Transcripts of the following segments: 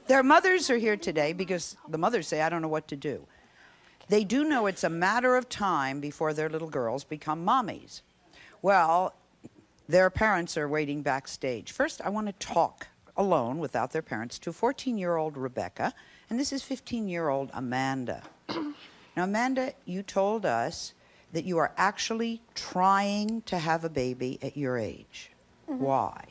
Their mothers are here today because the mothers say, I don't know what to do. They do know it's a matter of time before their little girls become mommies. Well, their parents are waiting backstage. First, I want to talk alone without their parents to 14-year-old Rebecca, and this is 15-year-old Amanda. Now, Amanda, you told us that you are actually trying to have a baby at your age. Mm-hmm. Why?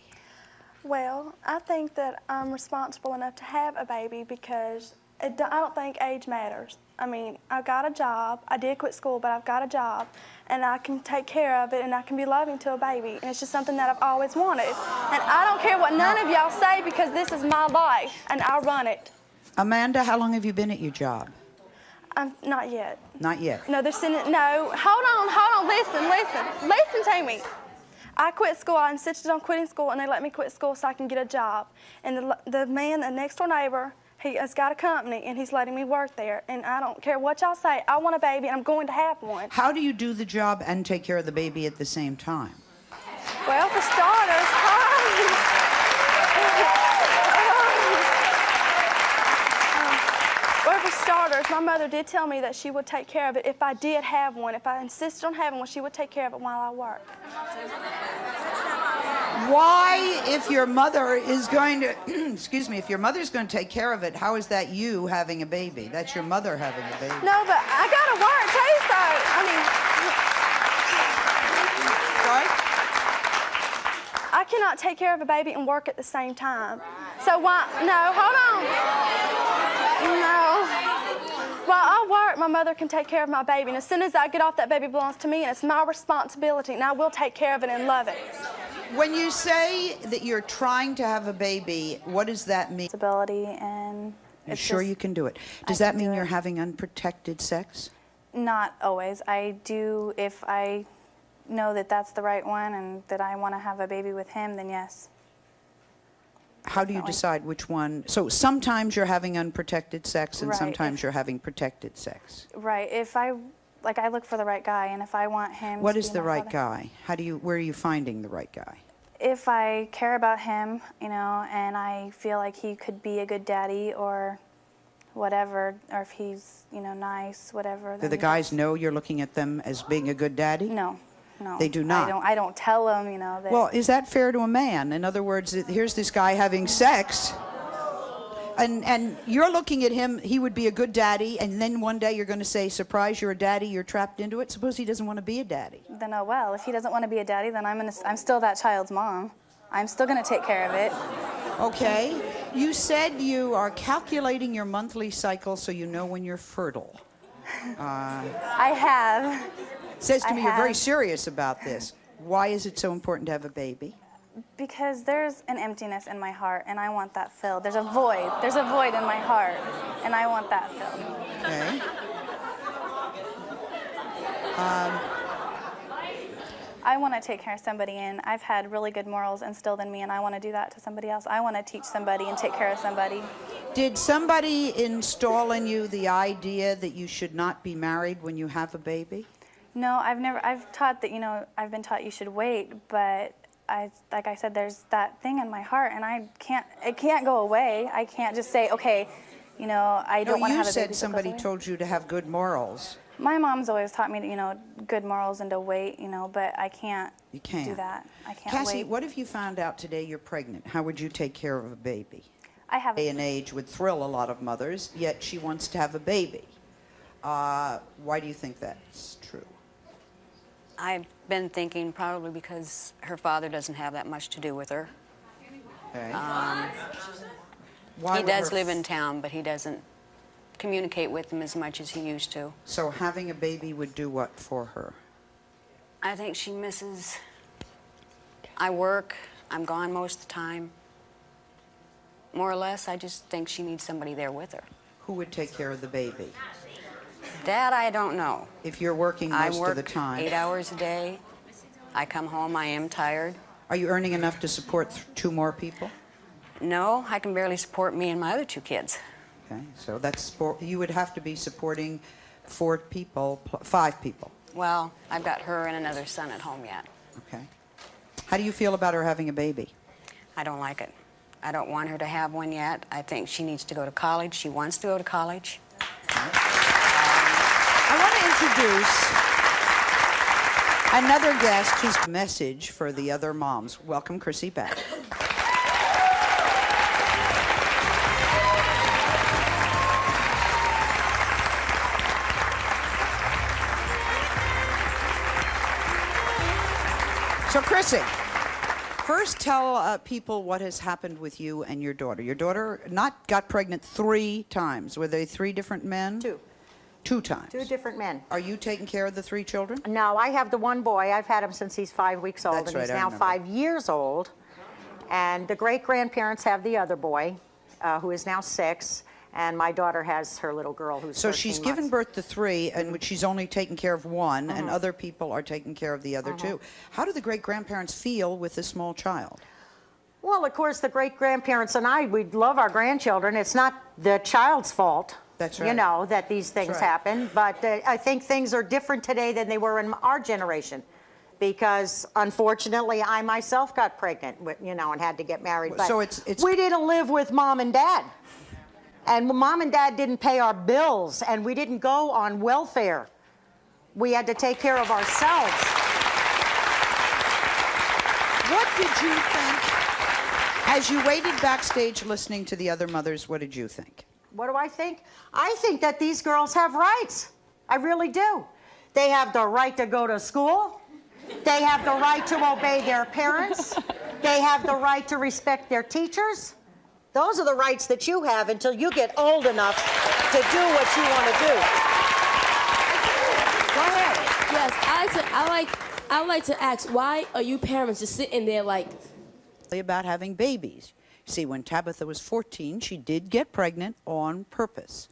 Well, I think that I'm responsible enough to have a baby because I don't think age matters. I mean, I've got a job. I did quit school, but I've got a job, and I can take care of it, and I can be loving to a baby, and it's just something that I've always wanted. And I don't care what none of y'all say because this is my life, and I run it. Amanda, how long have you been at your job? Not yet. Not yet? No, they're sending, no, hold on, listen to me. I quit school. I insisted on quitting school, and they let me quit school so I can get a job. And the man, the next door neighbor, he has got a company, and he's letting me work there. And I don't care what y'all say. I want a baby, and I'm going to have one. How do you do the job and take care of the baby at the same time? Well, for starters, my mother did tell me that she would take care of it if I did have one. If I insisted on having one, she would take care of it while I worked. Why, if your mother is going to, excuse me, if your mother's going to take care of it, how is that you having a baby? That's your mother having a baby. No, but I got to work too, so, Sorry? I cannot take care of a baby and work at the same time. So why, no, hold on. No. While I work, my mother can take care of my baby, and as soon as I get off, that baby belongs to me, and it's my responsibility, and I will take care of it and love it. When you say that you're trying to have a baby, what does that mean? Responsibility, and you're sure you can do it? Does that mean you're having unprotected sex? Not always. I do, if I know that that's the right one and that I want to have a baby with him, then yes. How do you decide which one? So sometimes you're having unprotected sex and right. Sometimes you're having protected sex. Right. If I look for the right guy, and if I want him What to is be the my right father, guy? Where are you finding the right guy? If I care about him, you know, and I feel like he could be a good daddy or whatever, or if he's, you know, nice, whatever. Do the guys know you're looking at them as being a good daddy? No. No, they do not. I don't tell them, you know. That well, is that fair to a man? In other words, here's this guy having sex, and you're looking at him, he would be a good daddy, and then one day you're going to say, surprise, you're a daddy, you're trapped into it. Suppose he doesn't want to be a daddy. Then, oh well, if he doesn't want to be a daddy, then I'm still that child's mom. I'm still going to take care of it. Okay. You said you are calculating your monthly cycle so you know when you're fertile. I have. Says to me you're very serious about this. Why is it so important to have a baby? Because there's an emptiness in my heart, and I want that filled. There's a void. There's a void in my heart, and I want that filled. Okay. I want to take care of somebody, and I've had really good morals instilled in me, and I want to do that to somebody else. I want to teach somebody and take care of somebody. Did somebody install in you the idea that you should not be married when you have a baby? No, I've taught that, you know, I've been taught you should wait, but like I said, there's that thing in my heart, and it can't go away. I can't just say, okay, you know, I don't want to have a baby. You said somebody told you to have good morals. My mom's always taught me, you know, good morals and to wait, you know, but I can't do that. I can't Cassie, wait. what if you found out today you're pregnant? How would you take care of a baby? I have Day and age would thrill a lot of mothers, yet she wants to have a baby. Why do you think that's true? I've been thinking probably because her father doesn't have that much to do with her. Okay. He does live in town, but he doesn't communicate with him as much as he used to. So having a baby would do what for her? I think she misses... I work, I'm gone most of the time. More or less, I just think she needs somebody there with her. Who would take care of the baby? That I don't know. If you're working most of the time. I work 8 hours a day. I come home, I am tired. Are you earning enough to support 2 more people? No, I can barely support me and my other 2 kids. Okay, so you would have to be supporting 4 people, 5 people. Well, I've got her and another son at home yet. Okay. How do you feel about her having a baby? I don't like it. I don't want her to have one yet. I think she needs to go to college. She wants to go to college. I want to introduce another guest who's a message for the other moms. Welcome, Chrissy back. So, Chrissy, first tell people what has happened with you and your daughter. Your daughter got pregnant 3 times. Were they 3 different men? 2. 2 times. 2 different men. Are you taking care of the 3 children? No, I have the one boy. I've had him since he's 5 weeks old, That's and right, he's I now remember. 5 years old. And the great-grandparents have the other boy, who is now 6, and my daughter has her little girl who's So 13 she's months. given birth to 3, and which she's only taken care of 1, and other people are taking care of the other 2. How do the great-grandparents feel with this small child? Well, of course, the great-grandparents and we love our grandchildren. It's not the child's fault. That's You right. know, that these things right. happen. But I think things are different today than they were in our generation. Because, unfortunately, I myself got pregnant, and had to get married. But So it's we didn't live with Mom and Dad. And Mom and Dad didn't pay our bills, and we didn't go on welfare. We had to take care of ourselves. What did you think? As you waited backstage listening to the other mothers, what did you think? What do I think? I think that these girls have rights. I really do. They have the right to go to school. They have the right to obey their parents. They have the right to respect their teachers. Those are the rights that you have until you get old enough to do what you want to do. Go ahead. Yes, I would like to ask, why are you parents just sitting there like... About having babies. See, when Tabitha was 14, she did get pregnant on purpose.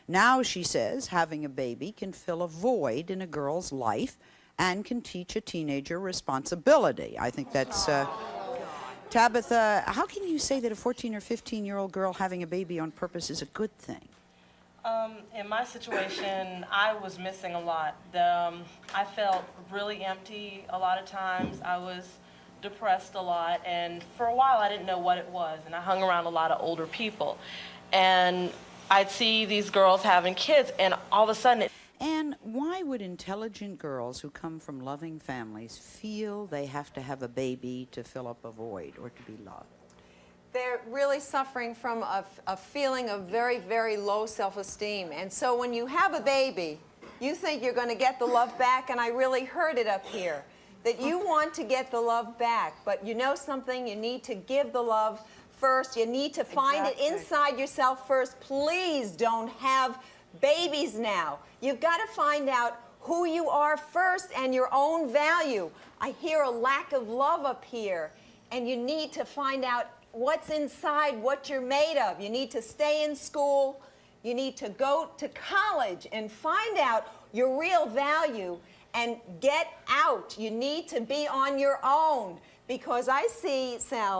Now, she says, having a baby can fill a void in a girl's life and can teach a teenager responsibility. I think that's... Tabitha, how can you say that a 14 or 15-year-old girl having a baby on purpose is a good thing? In my situation, I was missing a lot. I felt really empty a lot of times. I was depressed a lot, and for a while I didn't know what it was, and I hung around a lot of older people. And I'd see these girls having kids, and all of a sudden... And why would intelligent girls who come from loving families feel they have to have a baby to fill up a void or to be loved? They're really suffering from a feeling of very, very low self-esteem. And so when you have a baby, you think you're going to get the love back, and I really heard it up here, that you want to get the love back. But you know something? You need to give the love first. You need to find it inside yourself first. Please don't have babies now. You've got to find out who you are first and your own value. I hear a lack of love up here, and you need to find out what's inside, what you're made of. You need to stay in school. You need to go to college and find out your real value and get out. You need to be on your own, because I see, Sal,